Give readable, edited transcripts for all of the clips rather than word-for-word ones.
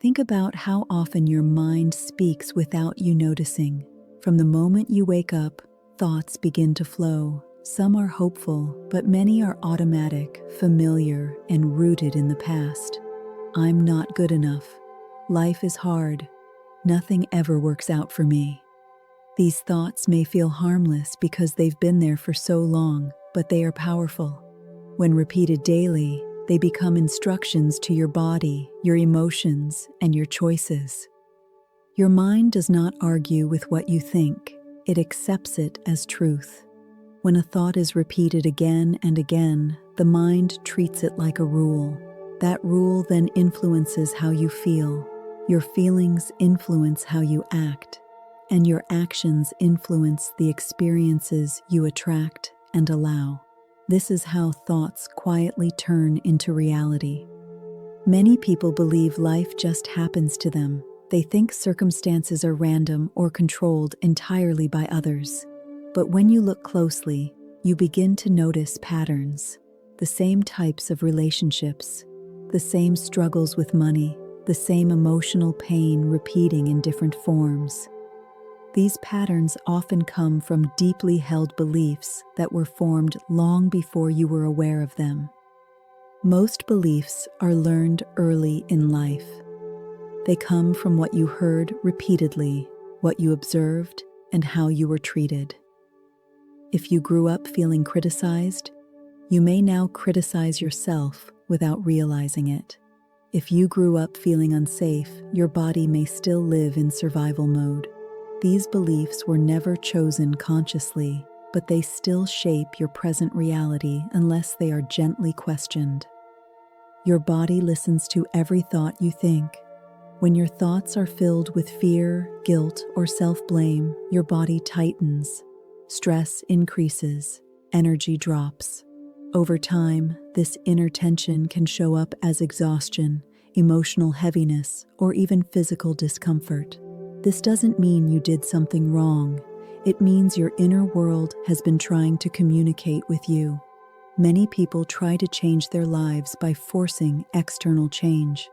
Think about how often your mind speaks without you noticing. From the moment you wake up, thoughts begin to flow. Some are hopeful, but many are automatic, familiar, and rooted in the past. I'm not good enough. Life is hard. Nothing ever works out for me. These thoughts may feel harmless because they've been there for so long, but they are powerful. When repeated daily, they become instructions to your body, your emotions, and your choices. Your mind does not argue with what you think. It accepts it as truth. When a thought is repeated again and again, the mind treats it like a rule. That rule then influences how you feel. Your feelings influence how you act, and your actions influence the experiences you attract and allow. This is how thoughts quietly turn into reality. Many people believe life just happens to them. They think circumstances are random or controlled entirely by others. But when you look closely, you begin to notice patterns. The same types of relationships, the same struggles with money, the same emotional pain repeating in different forms. These patterns often come from deeply held beliefs that were formed long before you were aware of them. Most beliefs are learned early in life. They come from what you heard repeatedly, what you observed, and how you were treated. If you grew up feeling criticized, you may now criticize yourself without realizing it. If you grew up feeling unsafe, your body may still live in survival mode. These beliefs were never chosen consciously, but they still shape your present reality unless they are gently questioned. Your body listens to every thought you think. When your thoughts are filled with fear, guilt, or self-blame, your body tightens. Stress increases, energy drops. Over time, this inner tension can show up as exhaustion, emotional heaviness, or even physical discomfort. This doesn't mean you did something wrong. It means your inner world has been trying to communicate with you. Many people try to change their lives by forcing external change.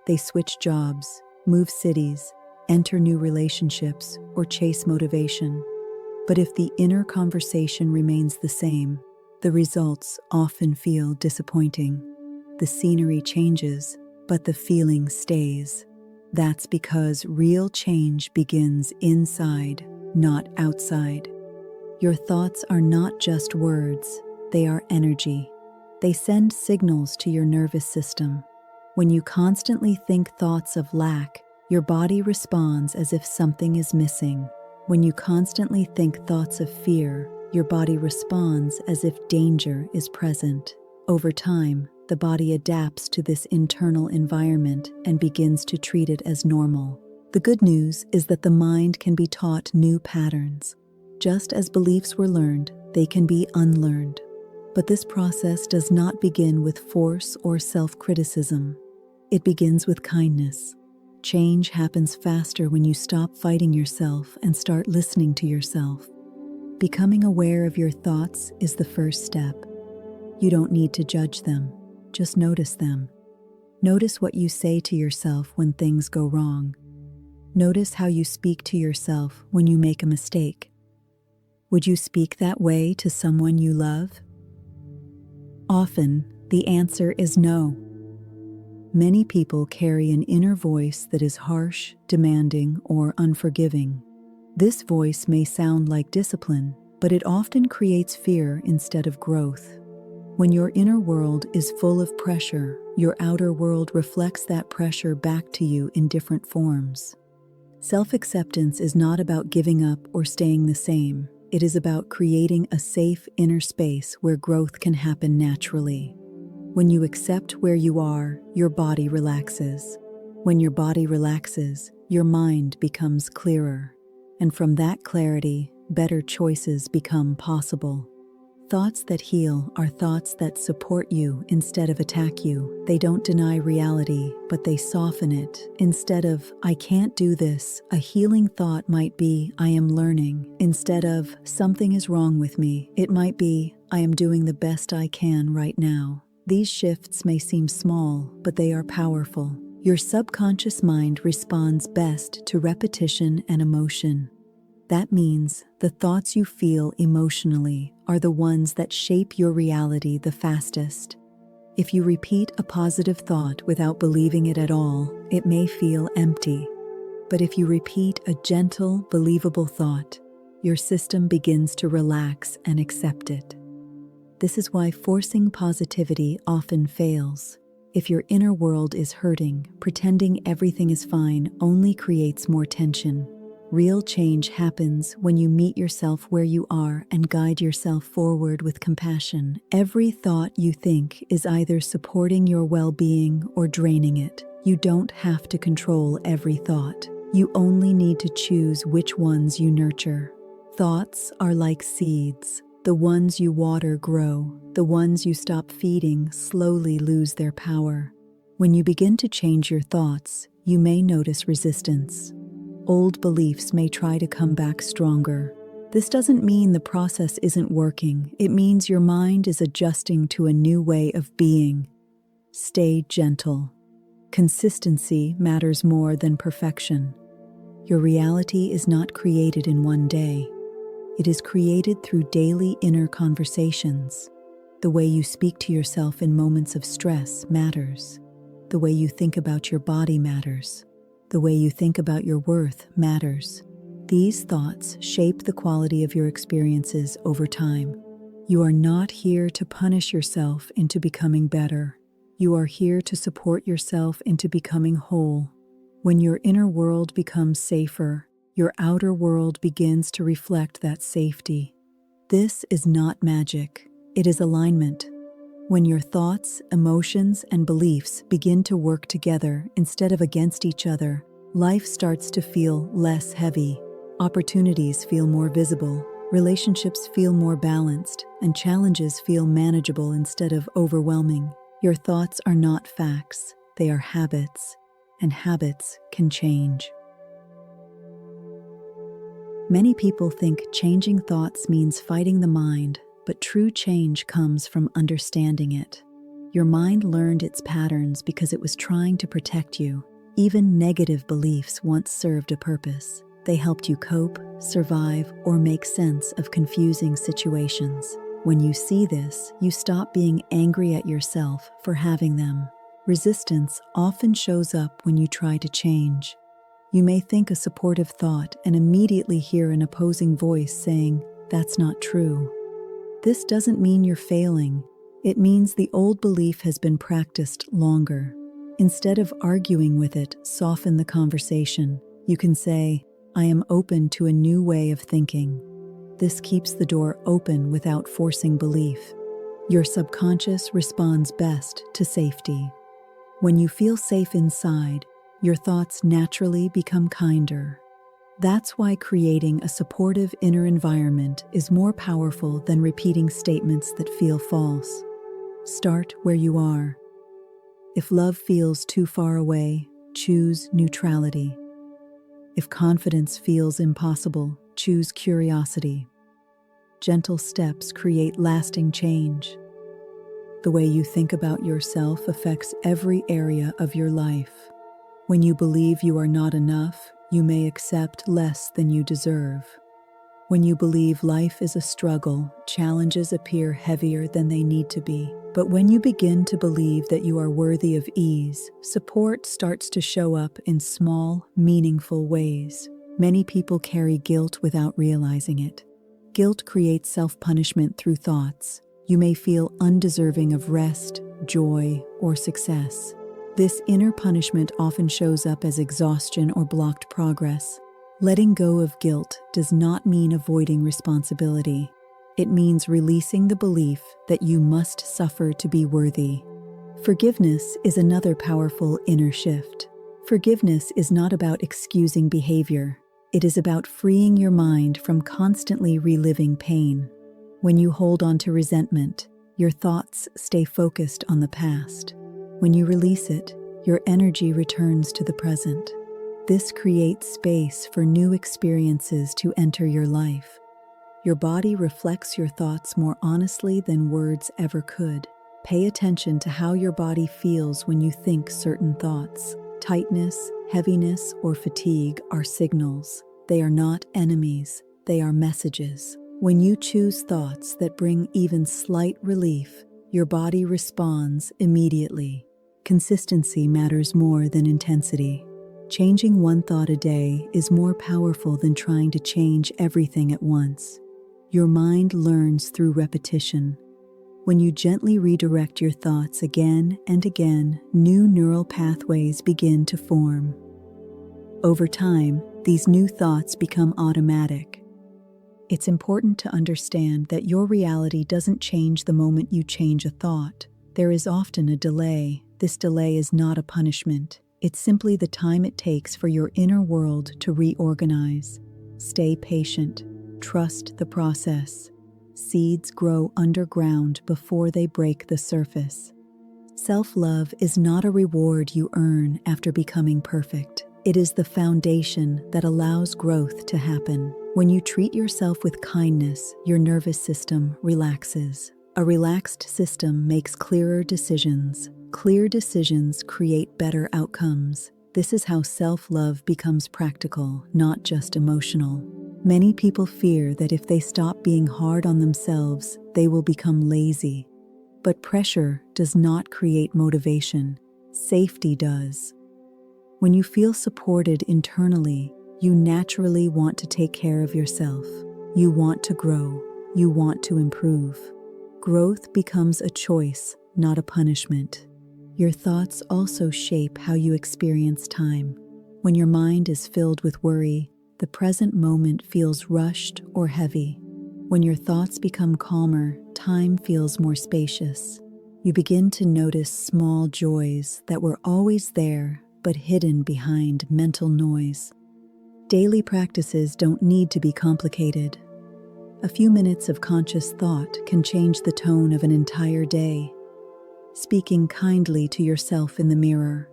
They switch jobs, move cities, enter new relationships, or chase motivation. But if the inner conversation remains the same, the results often feel disappointing. The scenery changes, but the feeling stays. That's because real change begins inside, not outside. Your thoughts are not just words, they are energy. They send signals to your nervous system. When you constantly think thoughts of lack, your body responds as if something is missing. When you constantly think thoughts of fear, your body responds as if danger is present. Over time, the body adapts to this internal environment and begins to treat it as normal. The good news is that the mind can be taught new patterns. Just as beliefs were learned, they can be unlearned. But this process does not begin with force or self-criticism. It begins with kindness. Change happens faster when you stop fighting yourself and start listening to yourself. Becoming aware of your thoughts is the first step. You don't need to judge them. Just notice them. Notice what you say to yourself when things go wrong. Notice how you speak to yourself when you make a mistake. Would you speak that way to someone you love? Often, the answer is no. Many people carry an inner voice that is harsh, demanding, or unforgiving. This voice may sound like discipline, but it often creates fear instead of growth. When your inner world is full of pressure, your outer world reflects that pressure back to you in different forms. Self-acceptance is not about giving up or staying the same. It is about creating a safe inner space where growth can happen naturally. When you accept where you are, your body relaxes. When your body relaxes, your mind becomes clearer. And from that clarity, better choices become possible. Thoughts that heal are thoughts that support you instead of attack you. They don't deny reality, but they soften it. Instead of, I can't do this, a healing thought might be, I am learning. Instead of, something is wrong with me, it might be, I am doing the best I can right now. These shifts may seem small, but they are powerful. Your subconscious mind responds best to repetition and emotion. That means the thoughts you feel emotionally are the ones that shape your reality the fastest. If you repeat a positive thought without believing it at all, it may feel empty. But if you repeat a gentle, believable thought, your system begins to relax and accept it. This is why forcing positivity often fails. If your inner world is hurting, pretending everything is fine only creates more tension. Real change happens when you meet yourself where you are and guide yourself forward with compassion. Every thought you think is either supporting your well-being or draining it. You don't have to control every thought. You only need to choose which ones you nurture. Thoughts are like seeds. The ones you water grow. The ones you stop feeding slowly lose their power. When you begin to change your thoughts, you may notice resistance. Old beliefs may try to come back stronger. This doesn't mean the process isn't working. It means your mind is adjusting to a new way of being. Stay gentle. Consistency matters more than perfection. Your reality is not created in one day. It is created through daily inner conversations. The way you speak to yourself in moments of stress matters. The way you think about your body matters. The way you think about your worth matters. These thoughts shape the quality of your experiences over time. You are not here to punish yourself into becoming better. You are here to support yourself into becoming whole. When your inner world becomes safer, your outer world begins to reflect that safety. This is not magic. It is alignment. When your thoughts, emotions, and beliefs begin to work together instead of against each other, life starts to feel less heavy. Opportunities feel more visible, relationships feel more balanced, and challenges feel manageable instead of overwhelming. Your thoughts are not facts, they are habits, and habits can change. Many people think changing thoughts means fighting the mind, but true change comes from understanding it. Your mind learned its patterns because it was trying to protect you. Even negative beliefs once served a purpose. They helped you cope, survive, or make sense of confusing situations. When you see this, you stop being angry at yourself for having them. Resistance often shows up when you try to change. You may think a supportive thought and immediately hear an opposing voice saying, "That's not true." This doesn't mean you're failing. It means the old belief has been practiced longer. Instead of arguing with it, soften the conversation. You can say, "I am open to a new way of thinking." This keeps the door open without forcing belief. Your subconscious responds best to safety. When you feel safe inside, your thoughts naturally become kinder. That's why creating a supportive inner environment is more powerful than repeating statements that feel false. Start where you are. If love feels too far away, choose neutrality. If confidence feels impossible, choose curiosity. Gentle steps create lasting change. The way you think about yourself affects every area of your life. When you believe you are not enough, you may accept less than you deserve. When you believe life is a struggle, challenges appear heavier than they need to be. But when you begin to believe that you are worthy of ease, support starts to show up in small, meaningful ways. Many people carry guilt without realizing it. Guilt creates self-punishment through thoughts. You may feel undeserving of rest, joy, or success. This inner punishment often shows up as exhaustion or blocked progress. Letting go of guilt does not mean avoiding responsibility. It means releasing the belief that you must suffer to be worthy. Forgiveness is another powerful inner shift. Forgiveness is not about excusing behavior. It is about freeing your mind from constantly reliving pain. When you hold on to resentment, your thoughts stay focused on the past. When you release it, your energy returns to the present. This creates space for new experiences to enter your life. Your body reflects your thoughts more honestly than words ever could. Pay attention to how your body feels when you think certain thoughts. Tightness, heaviness, or fatigue are signals. They are not enemies, they are messages. When you choose thoughts that bring even slight relief, your body responds immediately. Consistency matters more than intensity. Changing one thought a day is more powerful than trying to change everything at once. Your mind learns through repetition. When you gently redirect your thoughts again and again, new neural pathways begin to form. Over time, these new thoughts become automatic. It's important to understand that your reality doesn't change the moment you change a thought. There is often a delay. This delay is not a punishment. It's simply the time it takes for your inner world to reorganize. Stay patient. Trust the process. Seeds grow underground before they break the surface. Self-love is not a reward you earn after becoming perfect. It is the foundation that allows growth to happen. When you treat yourself with kindness, your nervous system relaxes. A relaxed system makes clearer decisions. Clear decisions create better outcomes. This is how self-love becomes practical, not just emotional. Many people fear that if they stop being hard on themselves, they will become lazy. But pressure does not create motivation. Safety does. When you feel supported internally, you naturally want to take care of yourself. You want to grow. You want to improve. Growth becomes a choice, not a punishment. Your thoughts also shape how you experience time. When your mind is filled with worry, the present moment feels rushed or heavy. When your thoughts become calmer, time feels more spacious. You begin to notice small joys that were always there but hidden behind mental noise. Daily practices don't need to be complicated. A few minutes of conscious thought can change the tone of an entire day. Speaking kindly to yourself in the mirror.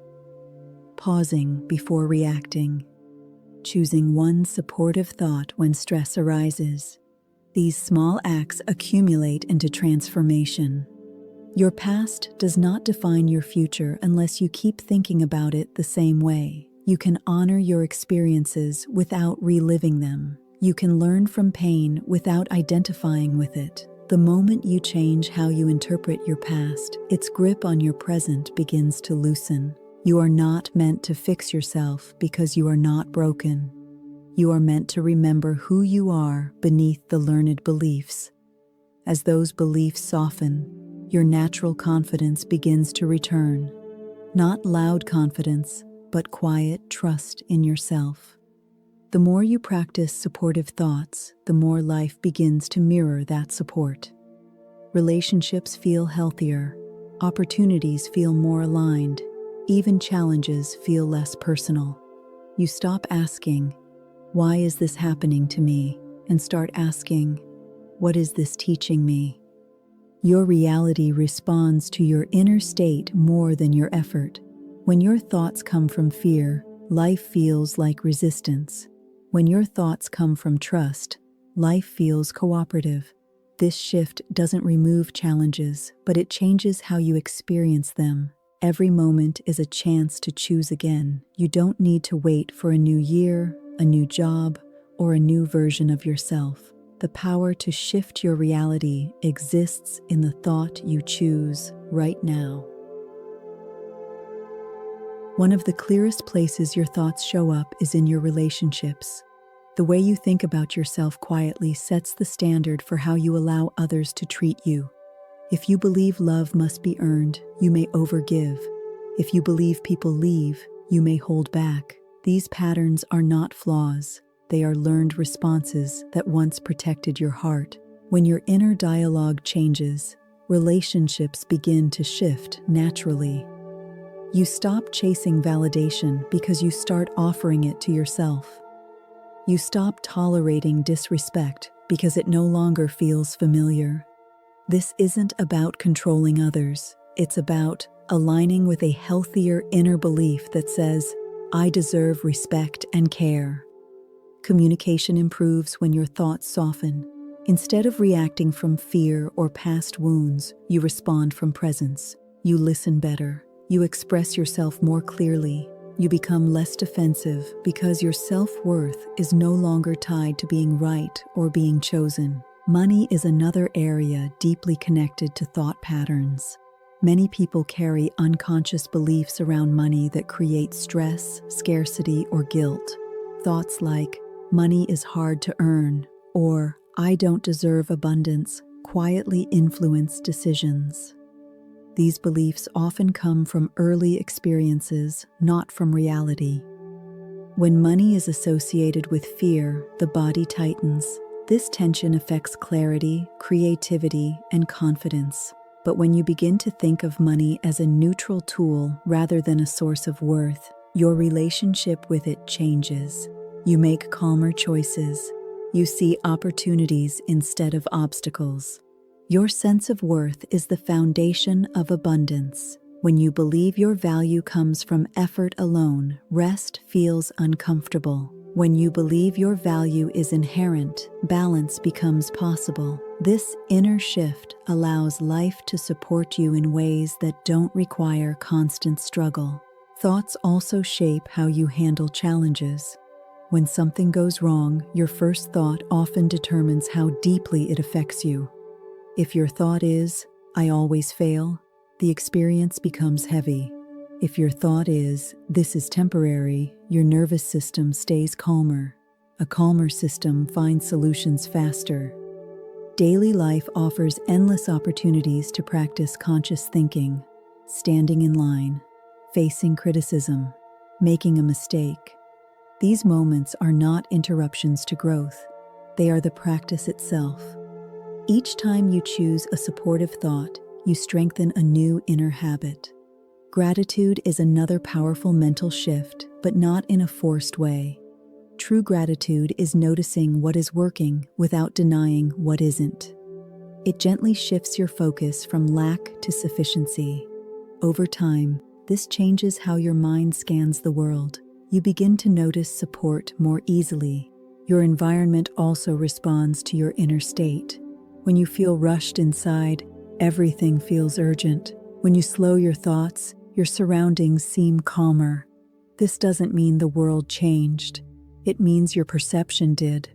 Pausing before reacting. Choosing one supportive thought when stress arises. These small acts accumulate into transformation. Your past does not define your future unless you keep thinking about it the same way. You can honor your experiences without reliving them. You can learn from pain without identifying with it. The moment you change how you interpret your past, its grip on your present begins to loosen. You are not meant to fix yourself because you are not broken. You are meant to remember who you are beneath the learned beliefs. As those beliefs soften, your natural confidence begins to return. Not loud confidence, but quiet trust in yourself. The more you practice supportive thoughts, the more life begins to mirror that support. Relationships feel healthier, opportunities feel more aligned, even challenges feel less personal. You stop asking, "Why is this happening to me?" and start asking, "What is this teaching me?" Your reality responds to your inner state more than your effort. When your thoughts come from fear, life feels like resistance. When your thoughts come from trust, life feels cooperative. This shift doesn't remove challenges, but it changes how you experience them. Every moment is a chance to choose again. You don't need to wait for a new year, a new job, or a new version of yourself. The power to shift your reality exists in the thought you choose right now. One of the clearest places your thoughts show up is in your relationships. The way you think about yourself quietly sets the standard for how you allow others to treat you. If you believe love must be earned, you may overgive. If you believe people leave, you may hold back. These patterns are not flaws. They are learned responses that once protected your heart. When your inner dialogue changes, relationships begin to shift naturally. You stop chasing validation because you start offering it to yourself. You stop tolerating disrespect because it no longer feels familiar. This isn't about controlling others. It's about aligning with a healthier inner belief that says, "I deserve respect and care." Communication improves when your thoughts soften. Instead of reacting from fear or past wounds, you respond from presence. You listen better. You express yourself more clearly. You become less defensive because your self-worth is no longer tied to being right or being chosen. Money is another area deeply connected to thought patterns. Many people carry unconscious beliefs around money that create stress, scarcity, or guilt. Thoughts like, money is hard to earn, or I don't deserve abundance, quietly influence decisions. These beliefs often come from early experiences, not from reality. When money is associated with fear, the body tightens. This tension affects clarity, creativity, and confidence. But when you begin to think of money as a neutral tool rather than a source of worth, your relationship with it changes. You make calmer choices. You see opportunities instead of obstacles. Your sense of worth is the foundation of abundance. When you believe your value comes from effort alone, rest feels uncomfortable. When you believe your value is inherent, balance becomes possible. This inner shift allows life to support you in ways that don't require constant struggle. Thoughts also shape how you handle challenges. When something goes wrong, your first thought often determines how deeply it affects you. If your thought is, I always fail, the experience becomes heavy. If your thought is, this is temporary, your nervous system stays calmer. A calmer system finds solutions faster. Daily life offers endless opportunities to practice conscious thinking, standing in line, facing criticism, making a mistake. These moments are not interruptions to growth. They are the practice itself. Each time you choose a supportive thought, you strengthen a new inner habit. Gratitude is another powerful mental shift, but not in a forced way. True gratitude is noticing what is working without denying what isn't. It gently shifts your focus from lack to sufficiency. Over time, this changes how your mind scans the world. You begin to notice support more easily. Your environment also responds to your inner state. When you feel rushed inside, everything feels urgent. When you slow your thoughts, your surroundings seem calmer. This doesn't mean the world changed. It means your perception did.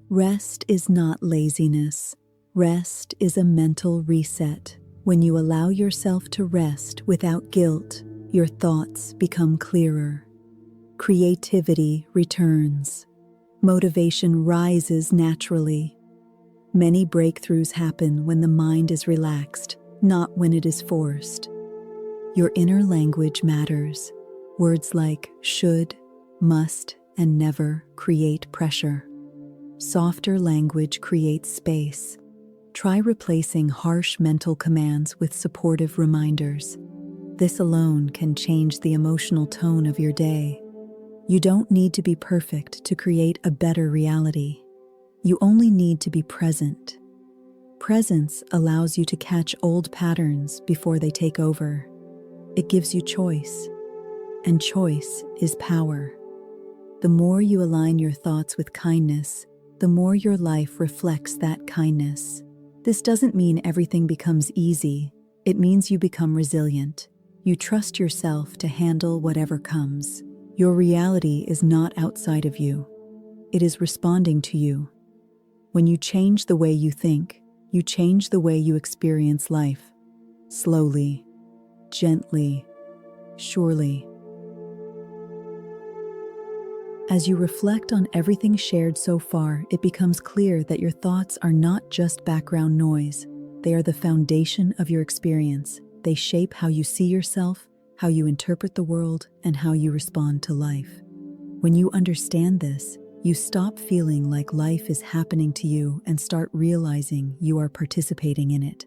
Rest is not laziness. Rest is a mental reset. When you allow yourself to rest without guilt, your thoughts become clearer. Creativity returns. Motivation rises naturally. Many breakthroughs happen when the mind is relaxed, not when it is forced. Your inner language matters. Words like should, must, and never create pressure. Softer language creates space. Try replacing harsh mental commands with supportive reminders. This alone can change the emotional tone of your day. You don't need to be perfect to create a better reality. You only need to be present. Presence allows you to catch old patterns before they take over. It gives you choice, and choice is power. The more you align your thoughts with kindness, the more your life reflects that kindness. This doesn't mean everything becomes easy. It means you become resilient. You trust yourself to handle whatever comes. Your reality is not outside of you. It is responding to you. When you change the way you think, you change the way you experience life. Slowly, gently, surely. As you reflect on everything shared so far, it becomes clear that your thoughts are not just background noise. They are the foundation of your experience. They shape how you see yourself, how you interpret the world, and how you respond to life. When you understand this, you stop feeling like life is happening to you and start realizing you are participating in it.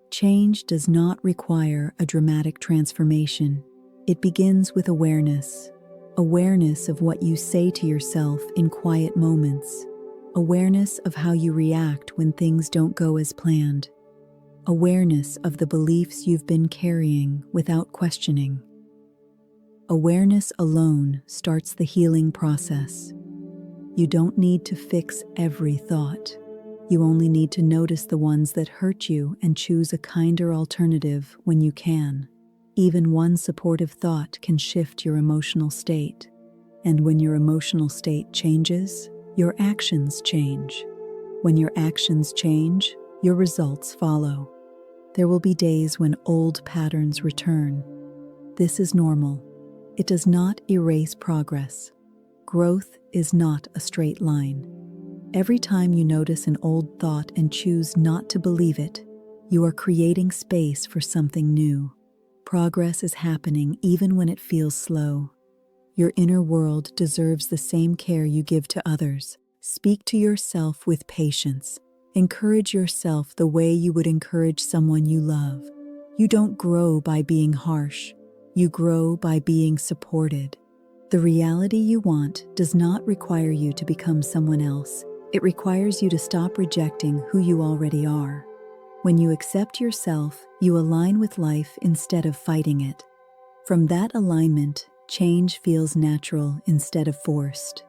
Change does not require a dramatic transformation. It begins with awareness. Awareness of what you say to yourself in quiet moments. Awareness of how you react when things don't go as planned. Awareness of the beliefs you've been carrying without questioning. Awareness alone starts the healing process. You don't need to fix every thought. You only need to notice the ones that hurt you and choose a kinder alternative when you can. Even one supportive thought can shift your emotional state. And when your emotional state changes, your actions change. When your actions change, your results follow. There will be days when old patterns return. This is normal. It does not erase progress. Growth is not a straight line. Every time you notice an old thought and choose not to believe it, you are creating space for something new. Progress is happening even when it feels slow. Your inner world deserves the same care you give to others. Speak to yourself with patience. Encourage yourself the way you would encourage someone you love. You don't grow by being harsh. You grow by being supported. The reality you want does not require you to become someone else. It requires you to stop rejecting who you already are. When you accept yourself, you align with life instead of fighting it. From that alignment, change feels natural instead of forced.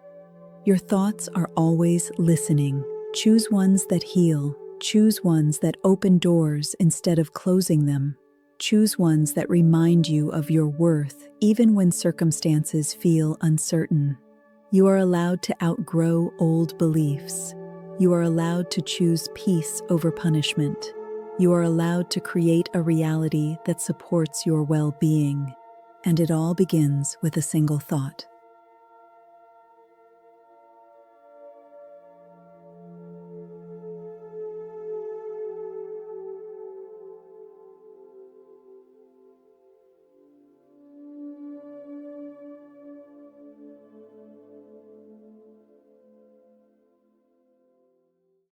Your thoughts are always listening. Choose ones that heal. Choose ones that open doors instead of closing them. Choose ones that remind you of your worth, even when circumstances feel uncertain. You are allowed to outgrow old beliefs. You are allowed to choose peace over punishment. You are allowed to create a reality that supports your well-being. And it all begins with a single thought.